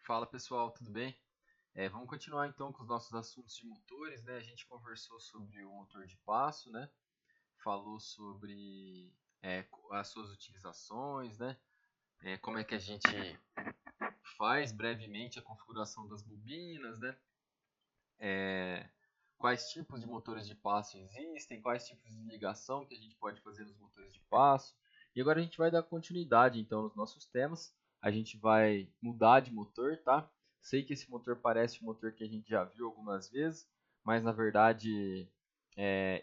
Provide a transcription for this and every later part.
Fala pessoal, tudo bem? Vamos continuar então com os nossos assuntos de motores, né? A gente conversou sobre o motor de passo, né? Falou sobre as suas utilizações, né? Como é que a gente faz brevemente a configuração das bobinas, né? Quais tipos de motores de passo existem, quais tipos de ligação que a gente pode fazer nos motores de passo. E agora a gente vai dar continuidade então nos nossos temas. A gente vai mudar de motor, tá? Sei que esse motor parece um motor que a gente já viu algumas vezes, mas na verdade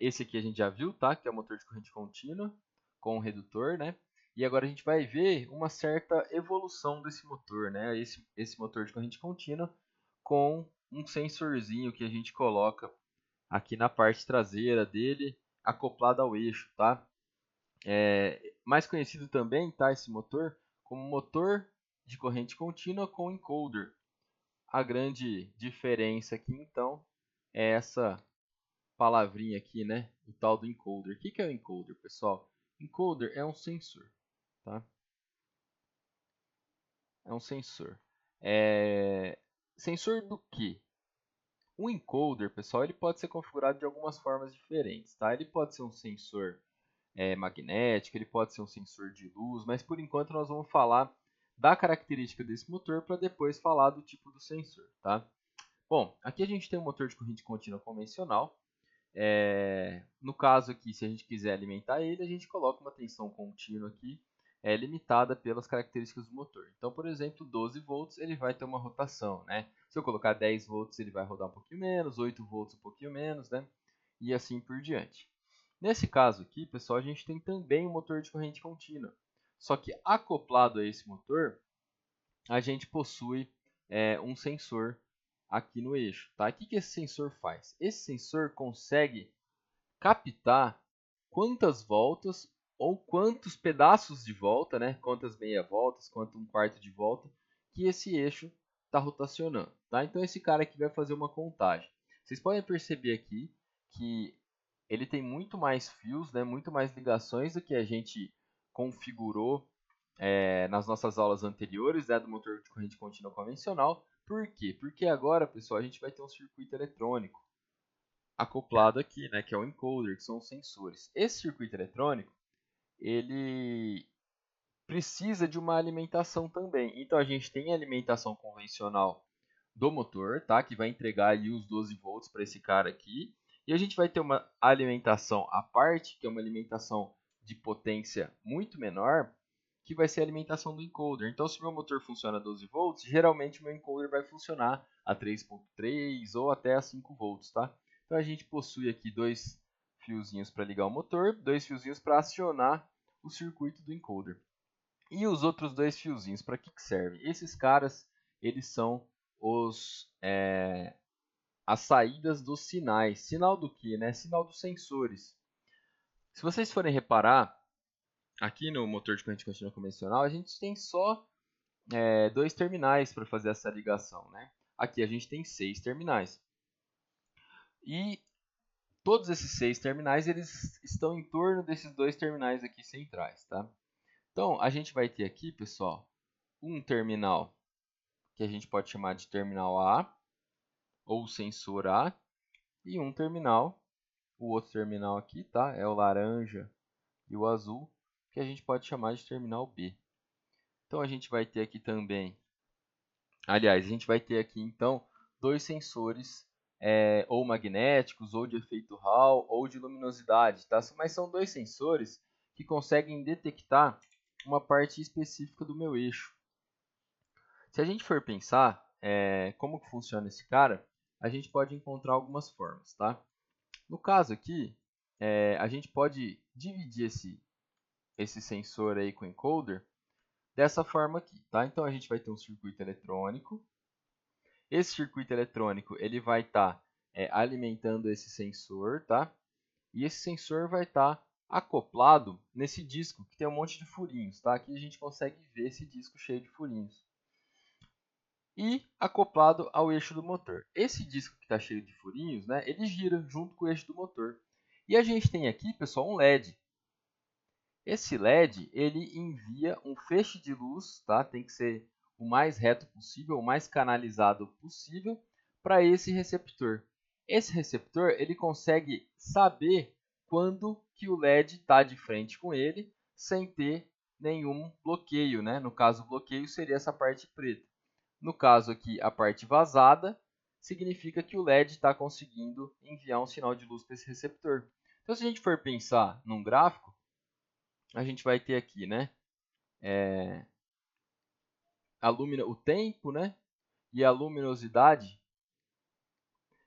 esse aqui a gente já viu, tá? Que é o motor de corrente contínua com redutor, né? E agora a gente vai ver uma certa evolução desse motor, né? Esse motor de corrente contínua com um sensorzinho que a gente coloca aqui na parte traseira dele, acoplado ao eixo, tá? Mais conhecido também, tá, esse motor, como motor de corrente contínua com encoder. A grande diferença aqui, então, é essa palavrinha aqui, né? O tal do encoder. O que é o encoder, pessoal? Encoder é um sensor, tá? É um sensor. Sensor do quê? O encoder, pessoal, ele pode ser configurado de algumas formas diferentes, tá? Ele pode ser um sensor magnético, ele pode ser um sensor de luz, mas por enquanto nós vamos falar da característica desse motor para depois falar do tipo do sensor, tá? Bom, aqui a gente tem um motor de corrente contínua convencional. No caso aqui, se a gente quiser alimentar ele, a gente coloca uma tensão contínua aqui, limitada pelas características do motor. Então, por exemplo, 12 volts ele vai ter uma rotação, né? Se eu colocar 10 volts ele vai rodar um pouquinho menos, 8 volts um pouquinho menos, né? E assim por diante. Nesse caso aqui, pessoal, a gente tem também um motor de corrente contínua. Só que acoplado a esse motor, a gente possui um sensor aqui no eixo. Tá? O que esse sensor faz? Esse sensor consegue captar quantas voltas ou quantos pedaços de volta, né? Quantas meia voltas, quanto um quarto de volta que esse eixo está rotacionando. Tá? Então esse cara aqui vai fazer uma contagem. Vocês podem perceber aqui que ele tem muito mais fios, né? Muito mais ligações do que a gente configurou nas nossas aulas anteriores, né, do motor de corrente contínua convencional. Por quê? Porque agora, pessoal, a gente vai ter um circuito eletrônico acoplado aqui, né, que é o encoder, que são os sensores. Esse circuito eletrônico, ele precisa de uma alimentação também. Então a gente tem a alimentação convencional do motor, tá, que vai entregar ali os 12 volts para esse cara aqui. E a gente vai ter uma alimentação à parte, que é uma alimentação de potência muito menor, que vai ser a alimentação do encoder. Então, se o meu motor funciona a 12 volts, geralmente o meu encoder vai funcionar a 3.3 ou até a 5 volts, tá? Então, a gente possui aqui dois fiozinhos para ligar o motor, dois fiozinhos para acionar o circuito do encoder. E os outros dois fiozinhos, para que servem? Esses caras, eles são as saídas dos sinais. Sinal do que, né? Sinal dos sensores. Se vocês forem reparar, aqui no motor de corrente contínua convencional, a gente tem só dois terminais para fazer essa ligação, né? Aqui a gente tem 6 terminais. E todos esses 6 terminais, eles estão em torno desses dois terminais aqui centrais, tá? Então, a gente vai ter aqui, pessoal, um terminal que a gente pode chamar de terminal A, ou sensor A, e um terminal, o outro terminal aqui, tá? É o laranja e o azul, que a gente pode chamar de terminal B. Então, a gente vai ter aqui também, aliás, a gente vai ter aqui, então, dois sensores, ou magnéticos, ou de efeito Hall, ou de luminosidade, tá? Mas são dois sensores que conseguem detectar uma parte específica do meu eixo. Se a gente for pensar como que funciona esse cara, a gente pode encontrar algumas formas, tá? No caso aqui, a gente pode dividir esse sensor aí com encoder dessa forma aqui, tá? Então a gente vai ter um circuito eletrônico. Esse circuito eletrônico ele vai estar alimentando esse sensor, tá? E esse sensor vai estar acoplado nesse disco que tem um monte de furinhos, tá? Aqui a gente consegue ver esse disco cheio de furinhos. E acoplado ao eixo do motor. Esse disco que está cheio de furinhos, né, ele gira junto com o eixo do motor. E a gente tem aqui, pessoal, um LED. Esse LED ele envia um feixe de luz, tá? Tem que ser o mais reto possível, o mais canalizado possível para esse receptor. Esse receptor ele consegue saber quando que o LED está de frente com ele sem ter nenhum bloqueio, né? No caso, o bloqueio seria essa parte preta. No caso aqui, a parte vazada significa que o LED está conseguindo enviar um sinal de luz para esse receptor. Então, se a gente for pensar num gráfico, a gente vai ter aqui, né, o tempo, né, e a luminosidade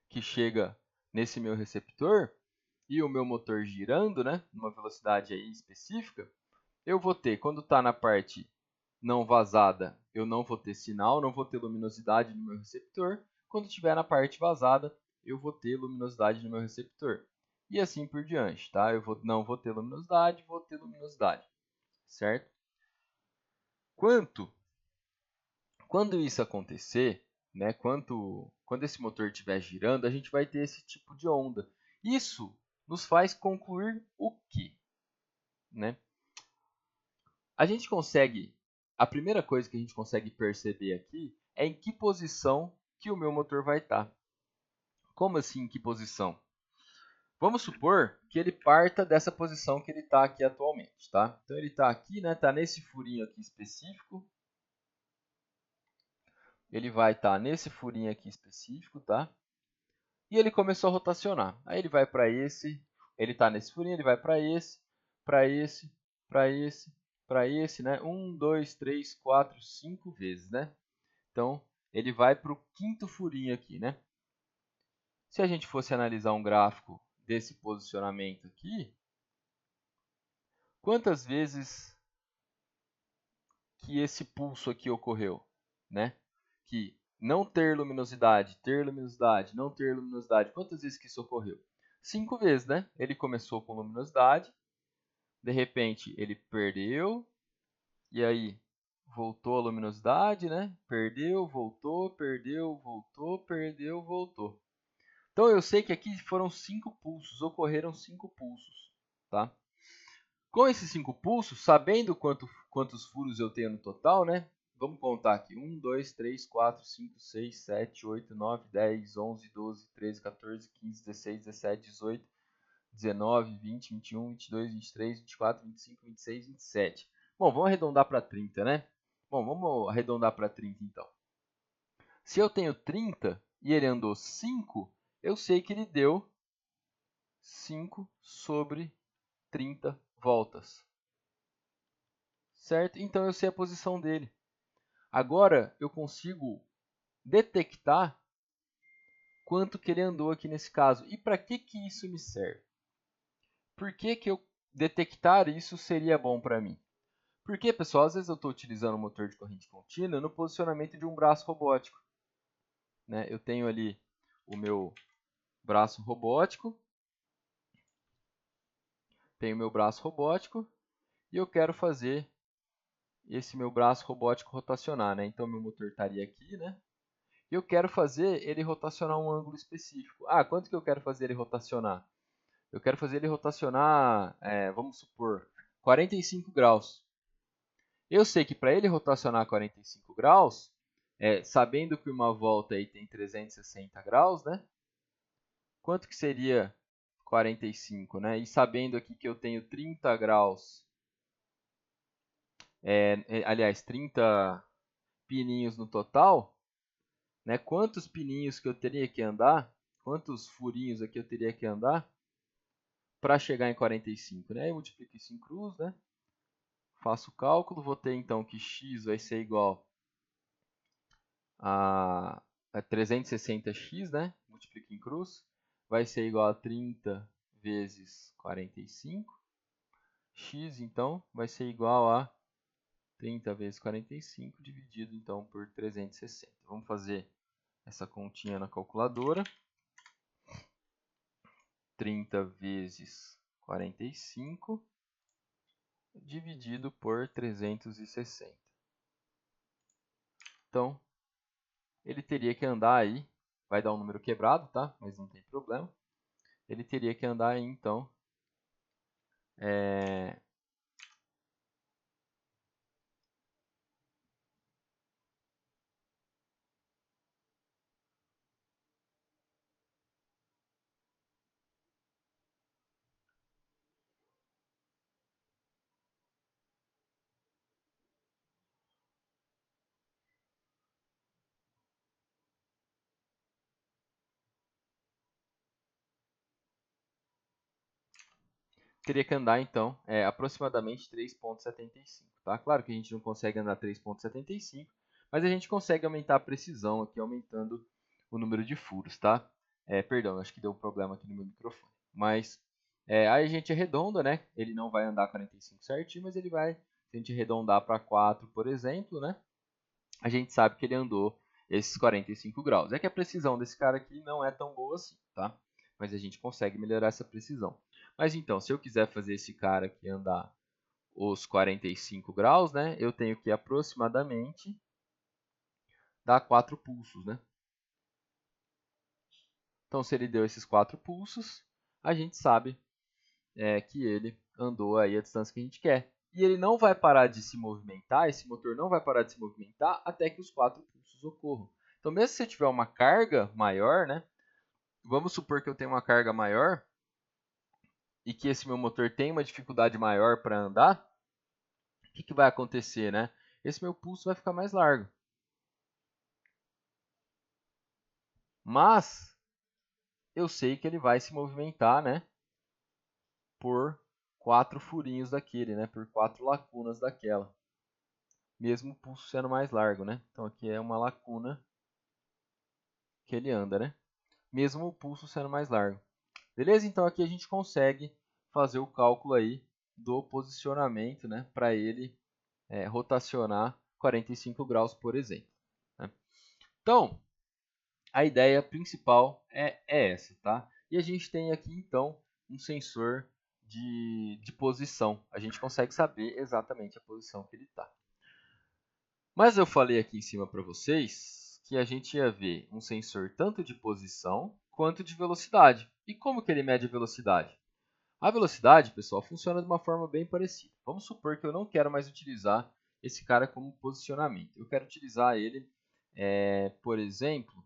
que chega nesse meu receptor e o meu motor girando, né, numa velocidade aí específica, eu vou ter, quando está na parte não vazada, eu não vou ter sinal, não vou ter luminosidade no meu receptor. Quando estiver na parte vazada, eu vou ter luminosidade no meu receptor. E assim por diante, tá? Não vou ter luminosidade, vou ter luminosidade, certo? Quando isso acontecer, né, quando esse motor estiver girando, a gente vai ter esse tipo de onda. Isso nos faz concluir o quê? Né? A primeira coisa que a gente consegue perceber aqui é em que posição que o meu motor vai estar. Como assim, em que posição? Vamos supor que ele parta dessa posição que ele está aqui atualmente, tá? Então ele está aqui, né? Está nesse furinho aqui específico. Ele vai estar nesse furinho aqui específico, tá? E ele começou a rotacionar. Aí ele vai para esse, ele está nesse furinho, ele vai para esse, para esse, para esse, para esse, né? 1, 2, 3, 4, 5 vezes, né? Então, ele vai para o quinto furinho aqui, né? Se a gente fosse analisar um gráfico desse posicionamento aqui, quantas vezes que esse pulso aqui ocorreu, né? Que não ter luminosidade, ter luminosidade, não ter luminosidade, quantas vezes que isso ocorreu? 5 vezes, né? Ele começou com luminosidade, de repente ele perdeu, e aí voltou a luminosidade, né? Perdeu, voltou, perdeu, voltou, perdeu, voltou. Então eu sei que aqui foram 5 pulsos, ocorreram 5 pulsos, tá? Com esses 5 pulsos, sabendo quantos furos eu tenho no total, né? Vamos contar aqui. 1, 2, 3, 4, 5, 6, 7, 8, 9, 10, 11, 12, 13, 14, 15, 16, 17, 18, 19, 20, 21, 22, 23, 24, 25, 26, 27. Bom, vamos arredondar para 30, né? Bom, vamos arredondar para 30 então. Se eu tenho 30 e ele andou 5, eu sei que ele deu 5 sobre 30 voltas. Certo? Então eu sei a posição dele. Agora eu consigo detectar quanto que ele andou aqui nesse caso. E para que isso me serve? Por que eu detectar isso seria bom para mim? Porque, pessoal, às vezes eu estou utilizando um motor de corrente contínua no posicionamento de um braço robótico. Né? Eu tenho ali o meu braço robótico, e eu quero fazer esse meu braço robótico rotacionar. Né? Então, meu motor estaria aqui, né? E eu quero fazer ele rotacionar um ângulo específico. Ah, quanto que eu quero fazer ele rotacionar? Eu quero fazer ele rotacionar, vamos supor, 45 graus. Eu sei que para ele rotacionar 45 graus, sabendo que uma volta aí tem 360 graus, né? Quanto que seria 45, né? E sabendo aqui que eu tenho 30 graus, aliás, 30 pininhos no total, né? Quantos pininhos que eu teria que andar, quantos furinhos aqui eu teria que andar para chegar em 45, né? Eu multiplico isso em cruz, né? Faço o cálculo, vou ter então que x vai ser igual a 360x, né? Multiplico em cruz, vai ser igual a 30 vezes 45. X, então, vai ser igual a 30 vezes 45 dividido, então, por 360. Vamos fazer essa continha na calculadora. 30 vezes 45 dividido por 360. Então, ele teria que andar aí, vai dar um número quebrado, tá? Mas não tem problema. Ele teria que andar aí, então, teria que andar, então, aproximadamente 3,75. Tá? Claro que a gente não consegue andar 3,75, mas a gente consegue aumentar a precisão aqui, aumentando o número de furos. Tá? Perdão, acho que deu um problema aqui no meu microfone. Mas aí a gente arredonda, né? Ele não vai andar 45 certinho, mas ele vai, se a gente arredondar para 4, por exemplo, né? A gente sabe que ele andou esses 45 graus. É que a precisão desse cara aqui não é tão boa assim, tá? Mas a gente consegue melhorar essa precisão. Mas então, se eu quiser fazer esse cara aqui andar os 45 graus, né? Eu tenho que aproximadamente dar 4 pulsos, né? Então, se ele deu esses 4 pulsos, a gente sabe que ele andou aí a distância que a gente quer. E ele não vai parar de se movimentar, esse motor não vai parar de se movimentar até que os 4 pulsos ocorram. Então, mesmo se você tiver uma carga maior, né? Vamos supor que eu tenho uma carga maior e que esse meu motor tem uma dificuldade maior para andar, o que vai acontecer, né? Esse meu pulso vai ficar mais largo. Mas eu sei que ele vai se movimentar, né? Por 4 furinhos daquele, né? Por 4 lacunas daquela. Mesmo o pulso sendo mais largo, né? Então aqui é uma lacuna que ele anda, né? Mesmo o pulso sendo mais largo. Beleza? Então aqui a gente consegue fazer o cálculo aí do posicionamento, né? Para ele rotacionar 45 graus, por exemplo. Né? Então, a ideia principal é essa, tá? E a gente tem aqui, então, um sensor de posição. A gente consegue saber exatamente a posição que ele está. Mas eu falei aqui em cima para vocês que a gente ia ver um sensor tanto de posição quanto de velocidade. E como que ele mede a velocidade? A velocidade, pessoal, funciona de uma forma bem parecida. Vamos supor que eu não quero mais utilizar esse cara como posicionamento. Eu quero utilizar ele, por exemplo,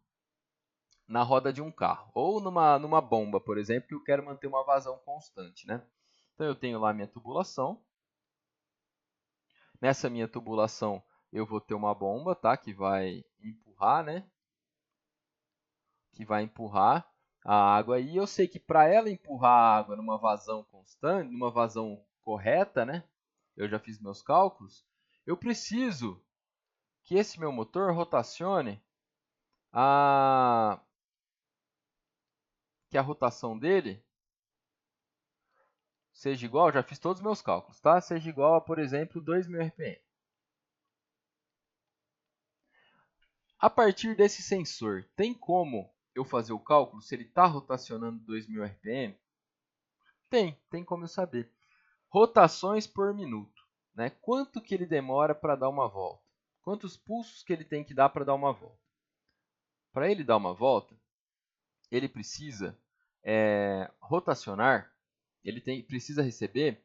na roda de um carro. Ou numa bomba, por exemplo, que eu quero manter uma vazão constante. Né? Então, eu tenho lá minha tubulação. Nessa minha tubulação, eu vou ter uma bomba, tá? Que vai empurrar, né? Que vai empurrar a água. E eu sei que para ela empurrar a água numa vazão constante, numa vazão correta, né? Eu já fiz meus cálculos. Eu preciso que esse meu motor rotacione que a rotação dele seja igual, já fiz todos os meus cálculos, tá? Seja igual a, por exemplo, 2.000 RPM. A partir desse sensor, tem como eu fazer o cálculo se ele está rotacionando 2.000 RPM? Tem como eu saber. Rotações por minuto. Né? Quanto que ele demora para dar uma volta? Quantos pulsos que ele tem que dar para dar uma volta? Para ele dar uma volta, ele precisa rotacionar, precisa receber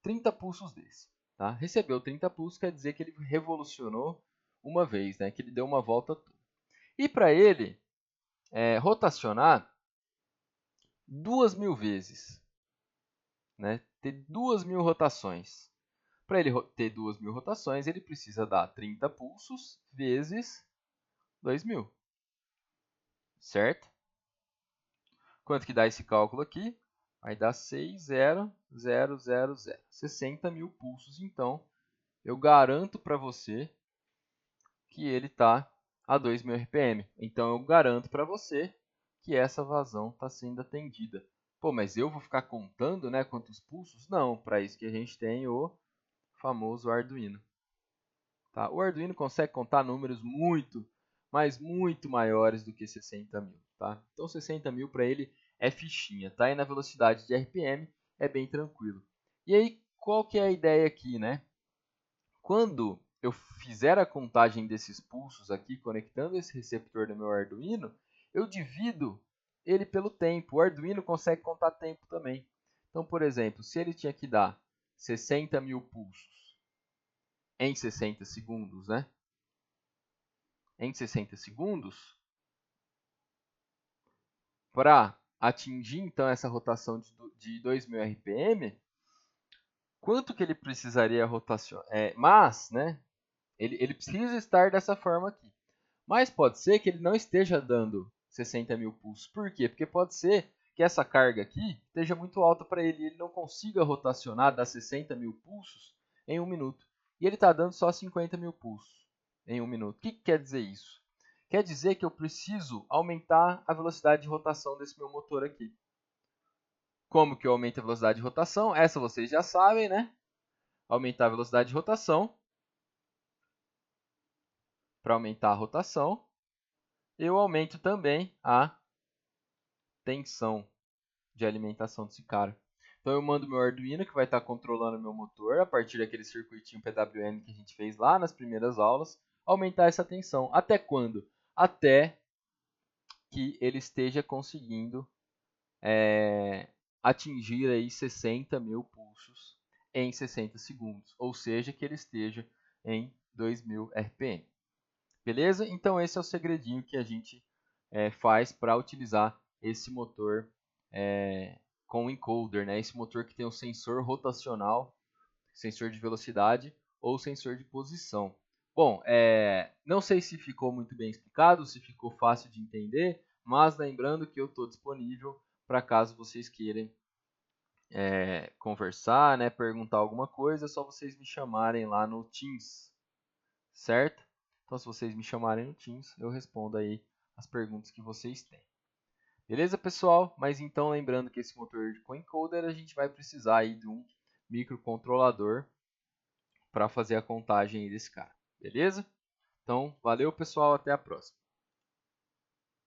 30 pulsos desse. Tá? Recebeu 30 pulsos quer dizer que ele revolucionou uma vez, né? Que ele deu uma volta toda. E para ele rotacionar 2.000 vezes, né? Ter 2.000 rotações. Para ele ter 2.000 rotações, ele precisa dar 30 pulsos vezes 2.000. Certo? Quanto que dá esse cálculo aqui? Vai dar 6,000. 60.000 pulsos. Então, eu garanto para você que ele está a 2.000 RPM. Então, eu garanto para você que essa vazão está sendo atendida. Pô, mas eu vou ficar contando, né, quantos pulsos? Não, para isso que a gente tem o famoso Arduino. Tá? O Arduino consegue contar números muito, mas muito maiores do que 60.000. Tá? Então 60.000 para ele é fichinha. Tá? E na velocidade de RPM é bem tranquilo. E aí, qual que é a ideia aqui? Né? Quando eu fizer a contagem desses pulsos aqui, conectando esse receptor no meu Arduino, eu divido ele pelo tempo. O Arduino consegue contar tempo também. Então, por exemplo, se ele tinha que dar 60.000 pulsos em 60 segundos, né? Em 60 segundos, para atingir então essa rotação de 2.000 RPM, quanto que ele precisaria rotacionar? Mas, né, ele precisa estar dessa forma aqui. Mas pode ser que ele não esteja dando 60.000 pulsos. Por quê? Porque pode ser que essa carga aqui esteja muito alta para ele e ele não consiga rotacionar, dar 60 mil pulsos em 1 minuto. E ele está dando só 50 mil pulsos em 1 minuto. O que quer dizer isso? Quer dizer que eu preciso aumentar a velocidade de rotação desse meu motor aqui. Como que eu aumento a velocidade de rotação? Essa vocês já sabem, né? Aumentar a velocidade de rotação. Para aumentar a rotação, eu aumento também a tensão de alimentação desse cara. Então eu mando meu Arduino, que vai estar controlando meu motor, a partir daquele circuitinho PWM que a gente fez lá nas primeiras aulas, aumentar essa tensão. Até quando? Até que ele esteja conseguindo atingir aí 60 mil pulsos em 60 segundos, ou seja, que ele esteja em 2000 RPM. Beleza? Então esse é o segredinho que a gente faz para utilizar esse motor com encoder, né? Esse motor que tem um sensor rotacional, sensor de velocidade ou sensor de posição. Bom, não sei se ficou muito bem explicado, se ficou fácil de entender, mas lembrando que eu estou disponível para caso vocês queiram conversar, né, perguntar alguma coisa, é só vocês me chamarem lá no Teams, certo? Então, se vocês me chamarem no Teams, eu respondo aí as perguntas que vocês têm. Beleza, pessoal? Mas então, lembrando que esse motor com encoder, a gente vai precisar aí de um microcontrolador para fazer a contagem aí desse cara. Beleza? Então, valeu, pessoal. Até a próxima.